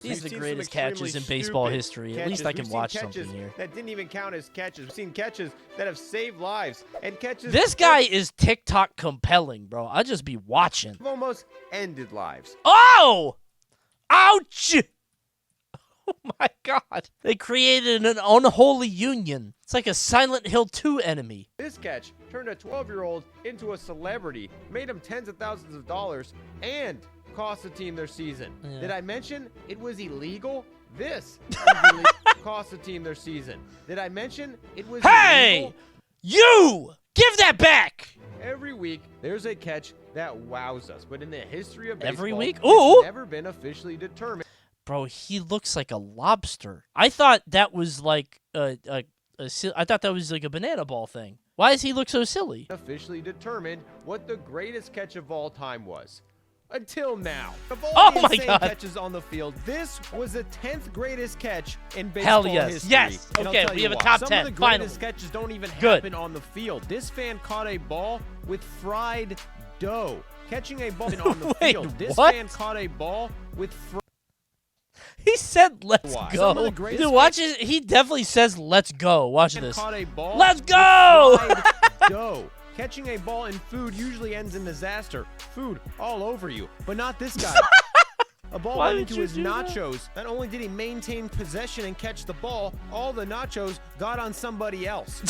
These are the greatest catches in baseball history. At least I can watch something here. That didn't even count as catches. We've seen catches that have saved lives and catches. This guy is TikTok compelling, bro. I'll just be watching. Almost ended lives. Oh! Ouch! Oh my god. They created an unholy union. It's like a Silent Hill 2 enemy. This catch turned a 12-year-old into a celebrity, made him tens of thousands of dollars, and cost the team their season. Yeah. Did I mention it was illegal? This cost the team their season. Did I mention it was illegal? You! Give that back! Every week, there's a catch that wows us, but in the histoy of baseball, every week? It's never been officially determined. Bro, he looks like a lobster. I thought that was like I thought that was like a banana ball thing. Why does he look so silly? Officially determined what the greatest catch of all time was. Until now. Of all oh the my insane god. catches on the field, this was the 10th greatest catch in baseball Hell yes. history. Yes. And okay, we have a top 10. Some of the greatest catches don't even happen on the field. This fan caught a ball with fried dough. Catching a ball on the field. This fan caught a ball with fried. He said, "Let's go." Dude, watch it. He definitely says, "Let's go." Watch this. Let's go! Dough. Catching a ball in food usually ends in disaster. Food all over you, but not this guy. A ball went into his nachos. Not only did he maintain possession and catch the ball, all the nachos got on somebody else.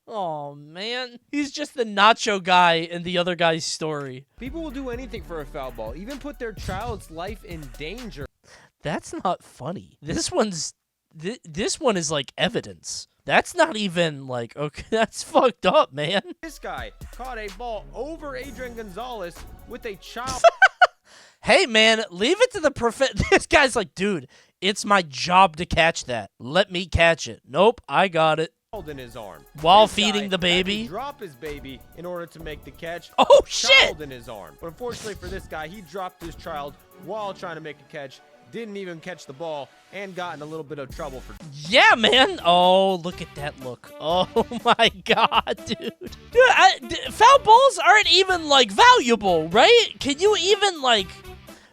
Oh, man. He's just the nacho guy in the other guy's story. People will do anything for a foul ball, even put their child's life in danger. That's not funny. This one is like evidence. That's not even like, okay, that's fucked up, man. This guy caught a ball over Adrian Gonzalez with a child. Hey, man, leave it to the This guy's like, dude, it's my job to catch that. Let me catch it. Nope, I got it. In his arm while feeding the baby. Had to drop his baby in order to make the catch. Oh shit! In his arm. But unfortunately for this guy, he dropped his child while trying to make a catch. Didn't even catch the ball and got in a little bit of trouble for. Yeah, man. Oh, look at that look. Oh my god, dude. Foul balls aren't even like valuable, right? Can you even like?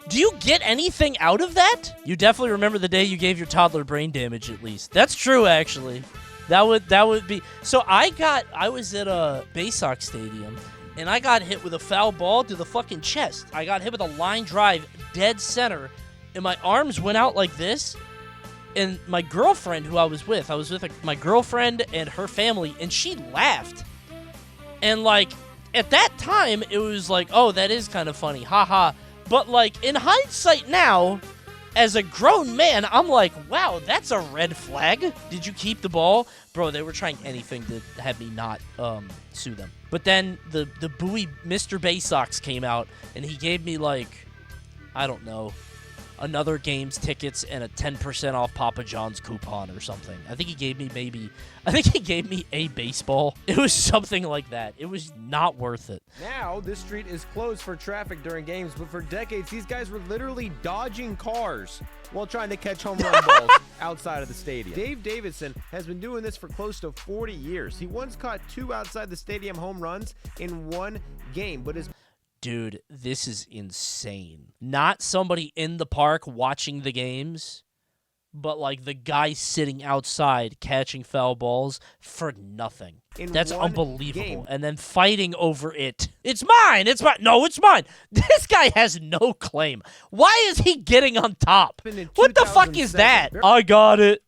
Do you get anything out of that? You definitely remember the day you gave your toddler brain damage. At least that's true, actually. That would be. So I was at a Bay Sox stadium, and I got hit with a foul ball to the fucking chest. I got hit with a line drive dead center, and my arms went out like this. And my girlfriend, who I was with my girlfriend and her family, and she laughed. And like at that time, it was like, oh, that is kind of funny, haha. But like in hindsight now, as a grown man, I'm like, wow, that's a red flag. Did you keep the ball? Bro, they were trying anything to have me not sue them. But then the buoy Mr. Bay Sox came out, and he gave me, like, I don't know, another game's tickets and a 10% off Papa John's coupon or something. I think he gave me a baseball. It was something like that. It was not worth it. Now, this street is closed for traffic during games, but for decades, these guys were literally dodging cars while trying to catch home run balls outside of the stadium. Dave Davidson has been doing this for close to 40 years. He once caught 2 outside the stadium home runs in one game, but his... Dude, this is insane. Not somebody in the park watching the games, but like the guy sitting outside catching foul balls for nothing. That's unbelievable. Game. And then fighting over it. It's mine! It's mine! No, it's mine! This guy has no claim. Why is he getting on top? What the fuck is that? I got it.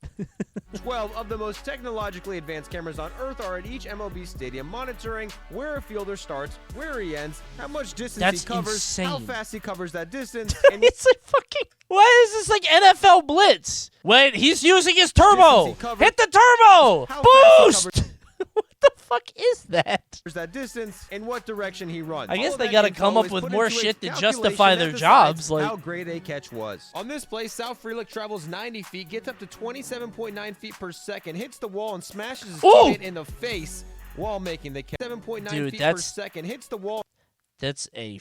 12 of the most technologically advanced cameras on Earth are at each MLB stadium, monitoring where a fielder starts, where he ends, how much distance he covers, insane. How fast he covers that distance. And it's like fucking... Why is this like NFL Blitz? Wait, he's using his turbo! Hit the turbo! Boost! What the fuck is that? There's that distance and what direction he runs. I guess they gotta come up with more shit to justify their jobs. Like how great a catch was. On this play, Sal Frelick travels 90 feet, gets up to 27.9 feet per second, hits the wall and smashes his teammate in the face while making the catch. 7.9 feet per second, hits the wall. That's a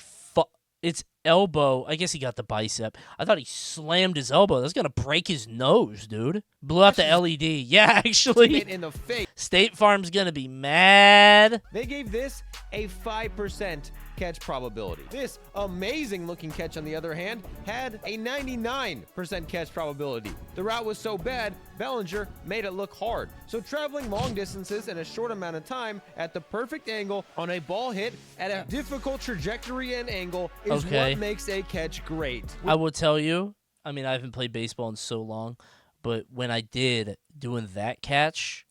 It's elbow. I guess he got the bicep. I thought he slammed his elbow. That's gonna break his nose, dude. Blew out the LED. Yeah, actually. In the face. State Farm's gonna be mad. They gave this a 5% catch probability. This amazing looking catch, on the other hand, had a 99% catch probability. The route was so bad, Bellinger made it look hard. So traveling long distances in a short amount of time at the perfect angle on a ball hit at a difficult trajectory and angle is what makes a catch great. I will tell you, I mean, I haven't played baseball in so long, but when I did, doing that catch,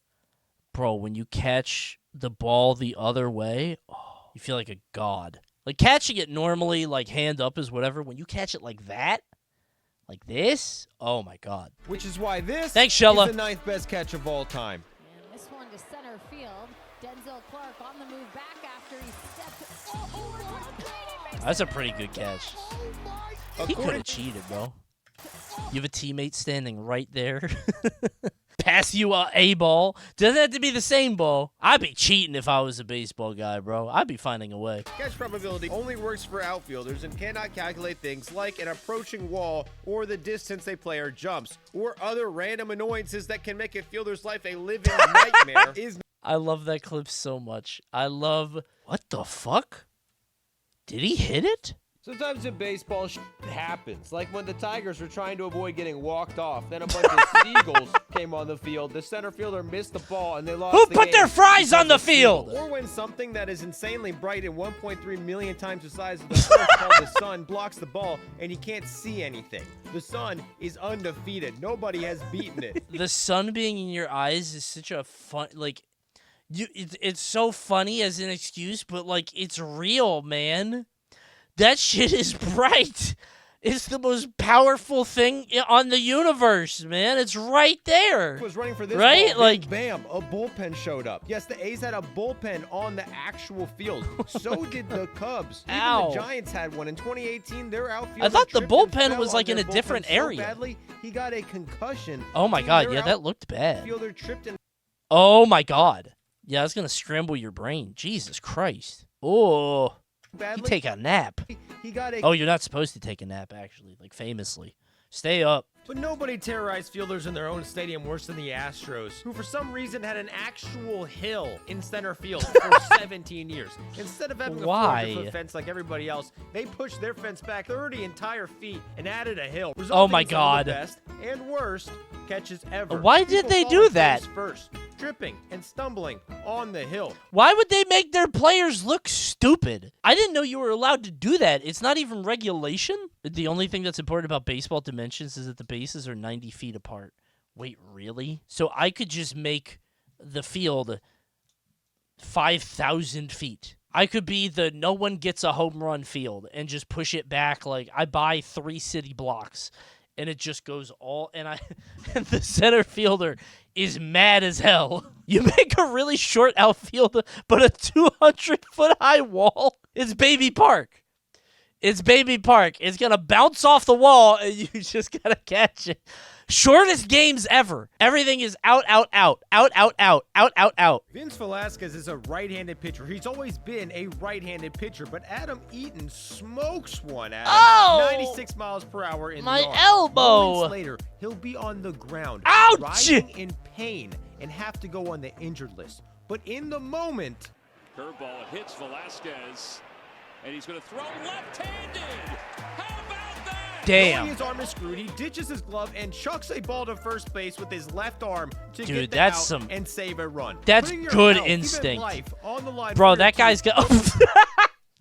bro, when you catch the ball the other way, oh, you feel like a god. Like, catching it normally, like, hand up is whatever. When you catch it like that, like this, oh, my God. Which is why this Thanks, Shella. is the 9th best catch of all time. And this one to center field. Denzel Clark on the move back after he stepped over the plate. That's a pretty good catch. He could have cheated, bro. You have a teammate standing right there. Pass you a ball. Doesn't have to be the same ball. I'd be cheating if I was a baseball guy, bro. I'd be finding a way. Catch probability only works for outfielders and cannot calculate things like an approaching wall or the distance a player jumps or other random annoyances that can make a fielder's life a living nightmare. I love that clip so much. I love... What the fuck? Did he hit it? Sometimes in baseball, happens. Like when the Tigers were trying to avoid getting walked off. Then a bunch of seagulls came on the field. The center fielder missed the ball, and they lost Who the put game their fries on the field? Or when something that is insanely bright and 1.3 million times the size of the Earth called the sun blocks the ball, and you can't see anything. The sun is undefeated. Nobody has beaten it. The sun being in your eyes is such a fun... Like, it's so funny as an excuse, but, like, it's real, man. That shit is bright. It's the most powerful thing on the universe, man. It's right there. Was running for this right? ball, like, bam, a bullpen showed up. Yes, the A's had a bullpen on the actual field. So did the Cubs. Ow. Even the Giants had one in 2018. Their outfield. I thought the bullpen was like in a different area. So badly, he got a concussion. Oh my God, yeah, that looked bad. Fielder tripped and oh my God. Yeah, that's gonna scramble your brain. Jesus Christ. Oh. badly. You take a nap. He got a Oh, you're not supposed to take a nap, actually, like famously. Stay up. But nobody terrorized fielders in their own stadium worse than the Astros, who for some reason had an actual hill in center field for 17 years. Instead of having a 400-foot fence like everybody else, they pushed their fence back 30 entire feet and added a hill. Oh my God. The best and worst catches ever. Why did they do that? First, tripping and stumbling on the hill. Why would they make their players look stupid? I didn't know you were allowed to do that. It's not even regulation. The only thing that's important about baseball dimensions is that the bases are 90 feet apart. Wait, really? So I could just make the field 5,000 feet. I could be the no one gets a home run field and just push it back like I buy 3 city blocks. And it just goes all, and the center fielder is mad as hell. You make a really short outfield, but a 200-foot high wall. It's Baby Park. It's Baby Park. It's gonna bounce off the wall, and you just gotta catch it. Shortest games ever. Everything is out, out, out, out, out, out, out, out, out. Vince Velasquez is a right-handed pitcher. He's always been a right-handed pitcher, but Adam Eaton smokes one at 96 miles per hour in my the arm. elbow. Moments later, he'll be on the ground, Ouch! writhing in pain, and have to go on the injured list. But in the moment, curveball, it hits Velasquez, and he's going to throw left-handed. How about that? Damn. His arm is screwed. He ditches his glove and chucks a ball to first base with his left arm to get the out and save a run. That's Putting your good health, instinct. life on the line Bro, for that your guy's team. got...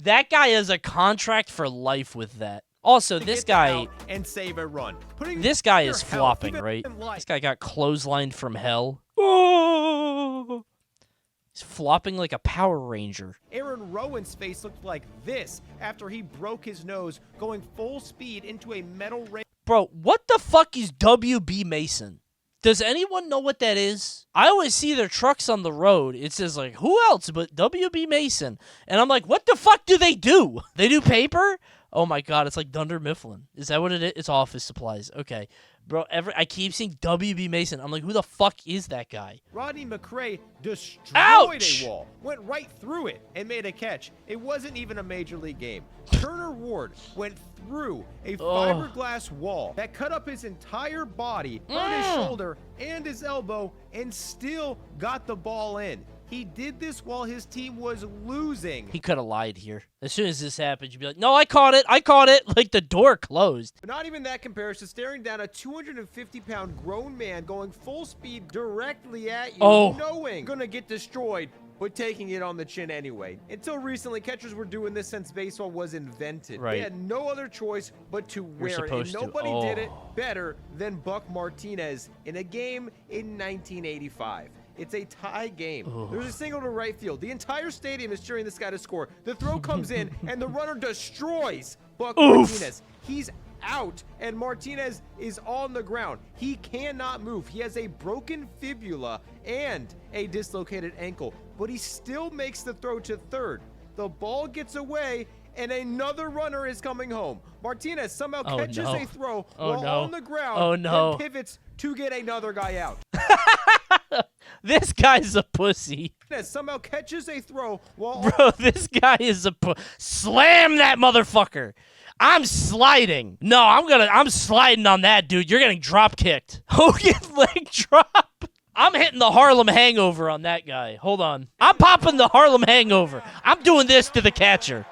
That guy has a contract for life with that. Also, this guy... and save a run. This guy is health, flopping, right? This guy got clotheslined from hell. Oh! He's flopping like a Power Ranger. Aaron Rowan's face looked like this after he broke his nose going full speed into a metal ring. Bro, what the fuck is WB Mason? Does anyone know what that is? I always see their trucks on the road. It says, like, who else but WB Mason? And I'm like, what the fuck do? They do paper? Oh, my God. It's like Dunder Mifflin. Is that what it is? It's office supplies. Okay. Bro, I keep seeing WB Mason. I'm like, who the fuck is that guy? Rodney McRae destroyed Ouch! a wall, went right through it, and made a catch. It wasn't even a major league game. Turner Ward went through a fiberglass wall that cut up his entire body, hurt his shoulder and his elbow, and still got the ball in. He did this while his team was losing. He could have lied here. As soon as this happened, you'd be like, no, I caught it. I caught it. Like, the door closed. But not even that compares to staring down a 250-pound grown man going full speed directly at you, knowing you're gonna get destroyed, but taking it on the chin anyway. Until recently, catchers were doing this since baseball was invented. Right. They had no other choice but to wear it, and nobody did it better than Buck Martinez in a game in 1985. It's a tie game. There's a single to right field. The entire stadium is cheering this guy to score. The throw comes in, and the runner destroys Buck Martinez. He's out, and Martinez is on the ground. He cannot move. He has a broken fibula and a dislocated ankle, but he still makes the throw to third. The ball gets away, and another runner is coming home. Martinez somehow catches a throw while on the ground and pivots to get another guy out. This guy's a pussy. Somehow catches a throw while Bro, this guy is a slam that motherfucker. I'm sliding. No, I'm sliding on that, dude. You're getting drop kicked. Hogan leg drop. I'm hitting the Harlem Hangover on that guy. Hold on. I'm popping the Harlem Hangover. I'm doing this to the catcher.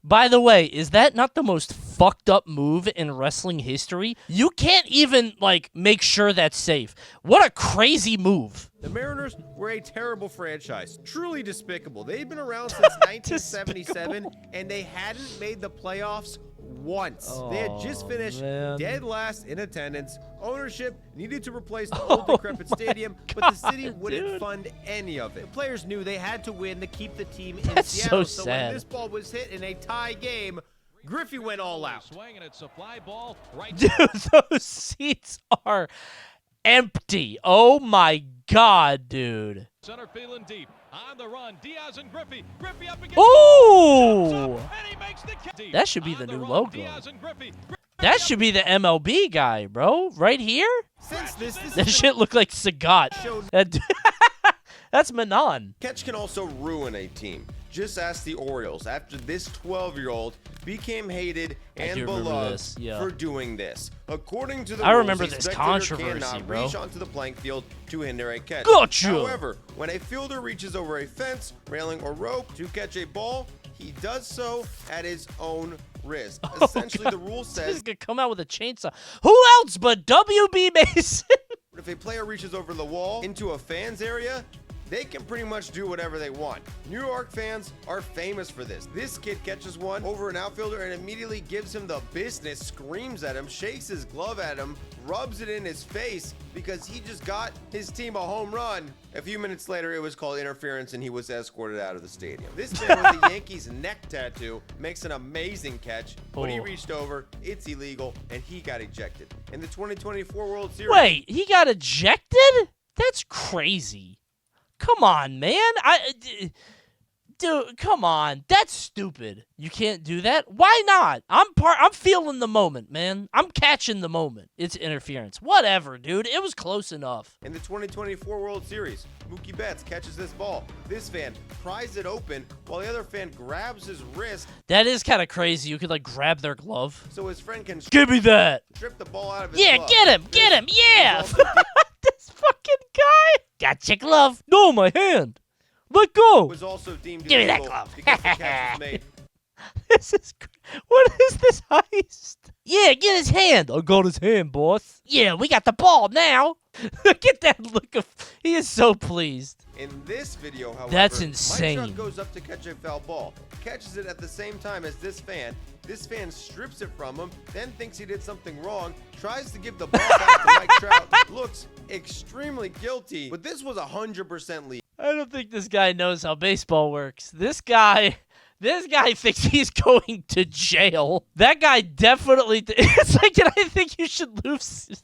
By the way, is that not the most fucked up move in wrestling history? You can't even, like, make sure that's safe. What a crazy move. The Mariners were a terrible franchise. Truly despicable. They'd been around since 1977, and they hadn't made the playoffs once. They had just finished dead last in attendance. Ownership needed to replace the old decrepit stadium, but the city wouldn't fund any of it. The players knew they had to win to keep the team in Seattle. So when sad. this ball was hit in a tie game, Griffey went all out. Swinging at supply ball right. Dude, those seats are empty. Oh my God, dude. Center feeling deep. On the run, Diaz and Griffey. Griffey up against. Ooh! And he makes the catch. That should be the new logo. Diaz and Griffey. That should be the MLB guy, bro. Right here? Since this That shit look like Sagat. That's Manon. Catch can also ruin a team. Just ask the Orioles after this 12-year-old became hated and beloved for doing this. According to the rules, remember this spectator controversy, cannot bro. reach onto the playing field to hinder a catch. Gotcha. However, when a fielder reaches over a fence, railing, or rope to catch a ball, he does so at his own risk. Essentially, the rule says He's gonna come out with a chainsaw. Who else but W.B. Mason? if a player reaches over the wall into a fan's area, they can pretty much do whatever they want. New York fans are famous for this. This kid catches one over an outfielder and immediately gives him the business, screams at him, shakes his glove at him, rubs it in his face because he just got his team a home run. A few minutes later, it was called interference and he was escorted out of the stadium. This man with the Yankees neck tattoo makes an amazing catch. When he reached over, it's illegal, and he got ejected. In the 2024 World Series... Wait, he got ejected? That's crazy. Come on, man. Dude, come on. That's stupid. You can't do that? Why not? I'm feeling the moment, man. I'm catching the moment. It's interference. Whatever, dude. It was close enough. In the 2024 World Series, Mookie Betts catches this ball. This fan pries it open while the other fan grabs his wrist. That is kind of crazy. You could, like, grab their glove. So his friend can Give me that. strip the ball out of his glove. Get him. Get him. Yeah. This fucking guy. Got your glove. No, my hand. Let go. Was also deemed Give me that illegal glove. because the catch was made. This is what is this heist? Yeah, get his hand. I got his hand, boss. Yeah, we got the ball now. Look at that look of. He is so pleased. In this video, however, That's insane. Mike Trout goes up to catch a foul ball, catches it at the same time as this fan. This fan strips it from him, then thinks he did something wrong, tries to give the ball back to Mike Trout, looks extremely guilty, but this was 100% legal. I don't think this guy knows how baseball works. This guy thinks he's going to jail. That guy definitely. It's like, and I think you should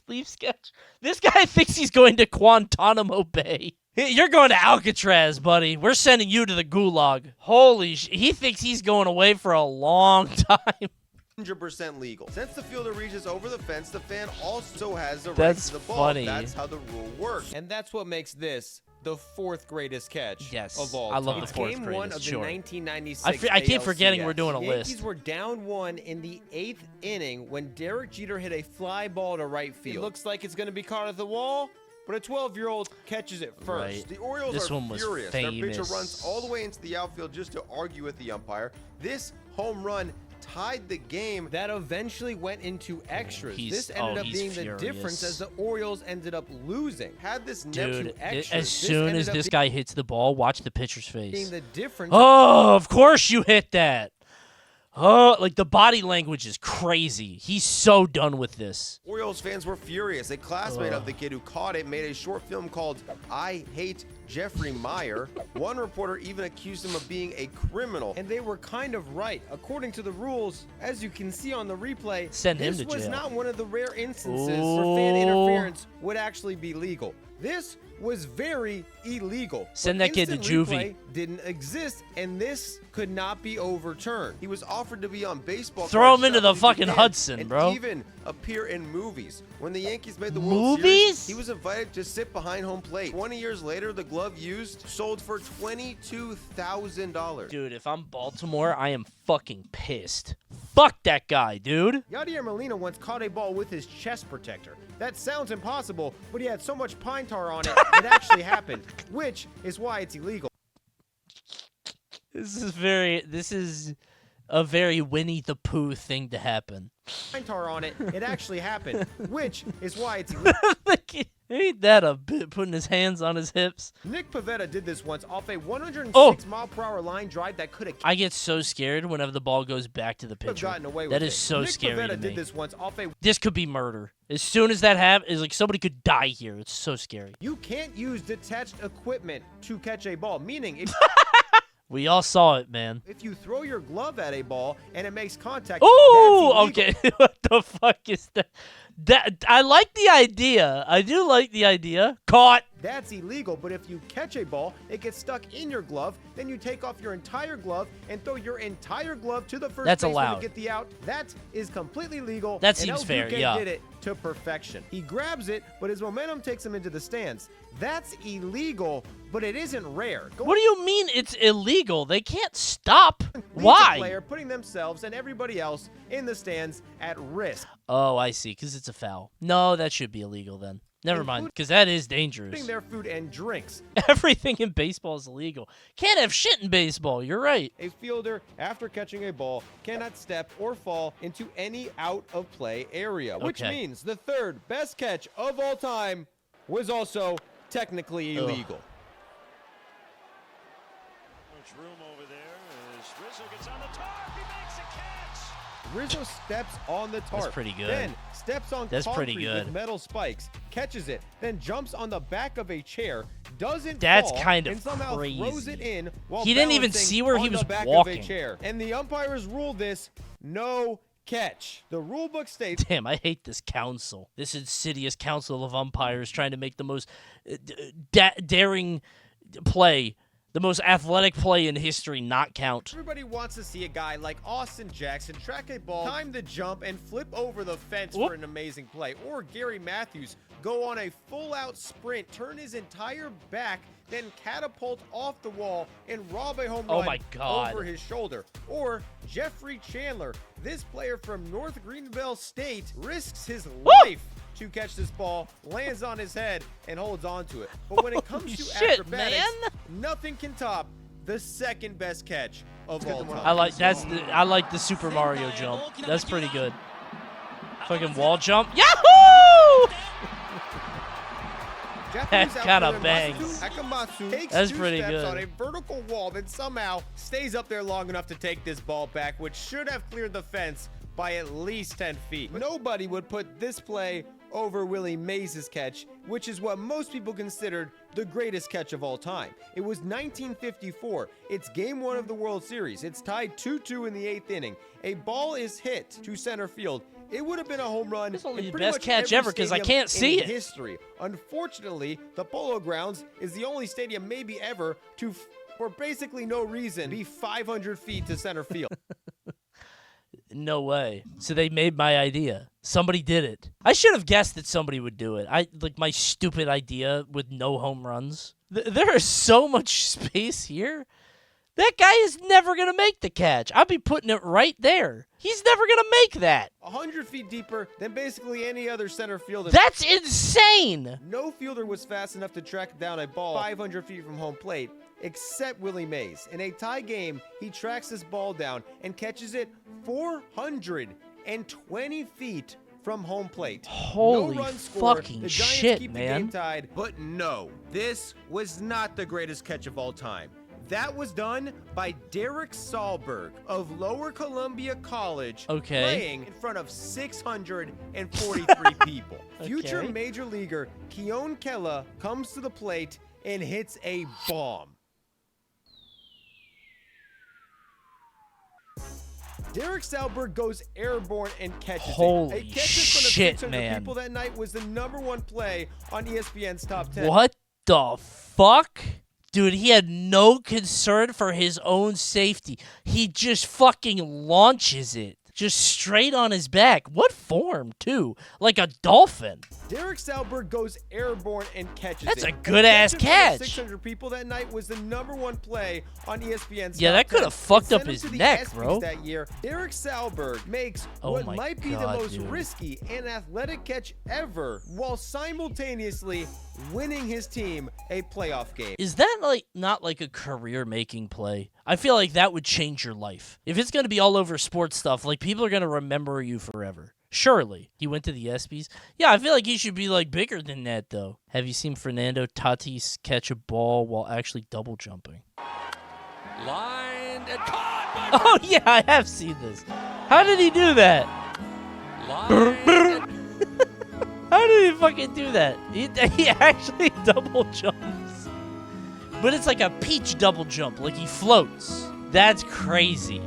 leave sketch. This guy thinks he's going to Guantanamo Bay. You're going to Alcatraz, buddy. We're sending you to the gulag. Holy he thinks he's going away for a long time. 100% legal. Since the fielder reaches over the fence, the fan also has the right That's to the ball. funny. That's how the rule works. And that's what makes this the fourth greatest catch of all I love time. the fourth Game greatest, one of the sure. 1996 I keep ALCS. forgetting we're doing a Yankees list. were down one in the 8th inning when Derek Jeter hit a fly ball to right field. It looks like it's going to be caught at the wall, but a 12-year-old catches it first. Right. The Orioles This are one was furious. Their pitcher famous. runs all the way into the outfield just to argue with the umpire. This home run tied the game. That eventually went into extras. This ended up he's being the furious. difference as the Orioles ended up losing. Had this never Dude, to extras. as This soon ended as up this guy hits the ball, watch the pitcher's being face. the difference. Oh, of course you hit that. Oh, like the body language is crazy. He's so done with this. Orioles fans were furious. A classmate of the kid who caught it made a short film called I Hate Jeffrey Meyer. One reporter even accused him of being a criminal. And they were kind of right. According to the rules, as you can see on the replay, Send him this to was jail. not one of the rare instances where fan interference would actually be legal. This was very illegal. Send But that kid to instant juvie. replay didn't exist, and this could not be overturned. He was offered to be on baseball Throw cards him into shot the in fucking Japan Hudson, and bro. even appear in movies. When the Yankees made the World Movies? Series, he was invited to sit behind home plate. 20 years later, the glove used sold for $22,000. Dude, if I'm Baltimore, I am fucking pissed. Fuck that guy, dude. Yadier Molina once caught a ball with his chest protector. That sounds impossible, but he had so much pine tar on it, it actually happened, which is why it's illegal. This is a very Winnie the Pooh thing to happen. Pine tar on it, it actually happened, which is why it's illegal. Ain't that a bit putting his hands on his hips? Nick Pivetta did this once off a 106 Oh. mile per hour line drive that could have I get so scared whenever the ball goes back to the pitcher. gotten away with That it. is so Nick scary Pivetta to did me. this once off a. This could be murder. As soon as that happens, like somebody could die here. It's so scary. You can't use detached equipment to catch a ball, meaning if, We all saw it, man. if you throw your glove at a ball and it makes contact, Ooh, that's illegal. okay. What the fuck is that? That I like the idea. I do like the idea. Caught. That's illegal, but if you catch a ball, it gets stuck in your glove, then you take off your entire glove and throw your entire glove to the first That's baseman allowed. to get the out. That is completely legal. That and seems El fair, Duque yeah. did it to perfection. He grabs it, but his momentum takes him into the stands. That's illegal, but it isn't rare. Go What do you mean it's illegal? They can't stop. leads a Why? player putting themselves and everybody else in the stands at risk. Oh, I see. Because it's a foul. No, that should be illegal then. Never mind. Because that is dangerous. Putting their food and drinks. Everything in baseball is illegal. Can't have shit in baseball. You're right. A fielder, after catching a ball, cannot step or fall into any out-of-play area, which Okay. means the third best catch of all time was also technically illegal. Much room over there as Rizzo gets on the tarp. He makes a catch. Rizzo steps on the tarp. pretty good. Then steps on That's concrete pretty good. with metal spikes, catches it, then jumps on the back of a chair, doesn't That's fall, kind of and somehow throws crazy. it in while He didn't even balancing see where he on the was back walking. of a chair. And the umpires ruled this no catch. The rule book states Damn, I hate this council. This insidious council of umpires trying to make the most daring play, the most athletic play in history not count. everybody wants to see a guy like Austin Jackson track a ball, time the jump, and flip over the fence Whoop. for an amazing play. Or Gary Matthews go on a full-out sprint, turn his entire back, then catapult off the wall and rob a home Oh run my God. over his shoulder. Or Jeffrey Chandler, this player from North Greenville State, risks his life to catch this ball, lands on his head, and holds on to it. But when it comes Holy to shit, acrobatics, man. nothing can top the second best catch of all time. I like the Super Mario jump. That's pretty good. Fucking wall jump. Yahoo! Japanese That kinda outfielder bangs. Masato Akamatsu takes That's two pretty steps good. on a vertical wall, then somehow stays up there long enough to take this ball back, which should have cleared the fence by at least 10 feet. Nobody would put this play over Willie Mays' catch, which is what most people considered the greatest catch of all time. It was 1954. It's game 1 of the World Series. It's tied 2-2 in the 8th inning. A ball is hit to center field. It would have been a home run. It's only in the pretty best much catch every ever 'cause I stadium can't see in it. history. Unfortunately, the Polo Grounds is the only stadium maybe ever to, for basically no reason, be 500 feet to center field. No way. So they made my idea. Somebody did it. I should have guessed that somebody would do it. My stupid idea with no home runs. There is so much space here. That guy is never going to make the catch. I'll be putting it right there. He's never going to make that. 100 feet deeper than basically any other center fielder. That's insane. No fielder was fast enough to track down a ball 500 feet from home plate, except Willie Mays. In a tie game, he tracks this ball down and catches it 420 feet from home plate. Holy no run scored. fucking The Giants shit, keep man. The game tied, but no, this was not the greatest catch of all time. That was done by Derek Sahlberg of Lower Columbia College, playing in front of 643 people. Future major leaguer Keone Kela comes to the plate and hits a bomb. Derek Sahlberg goes airborne and catches Holy it. A catch in front of shit, 600 man. people that night was the #1 play on ESPN's Top 10. What the fuck? Dude, he had no concern for his own safety. He just fucking launches it. Just straight on his back. What form, too? Like a dolphin. Derek Sahlberg goes airborne and catches That's it. a good-ass catch. 600 people that night was the #1 play on ESPN's Yeah, Top that could 10. have fucked up Sent him his to the neck, ESPYs bro. That year, Derek Sahlberg makes Oh what my might be God, the most dude. risky and athletic catch ever, while simultaneously winning his team a playoff game. Is that like not like a career-making play? I feel like that would change your life. If it's going to be all over sports stuff, like people are going to remember you forever. Surely. He went to the ESPYs? Yeah, I feel like he should be like bigger than that though. Have you seen Fernando Tatis catch a ball while actually double jumping? Lined and caught by Oh yeah, I have seen this. How did he do that? Lined How did he fucking do that? He actually double jumps. But it's like a peach double jump, like he floats. That's crazy.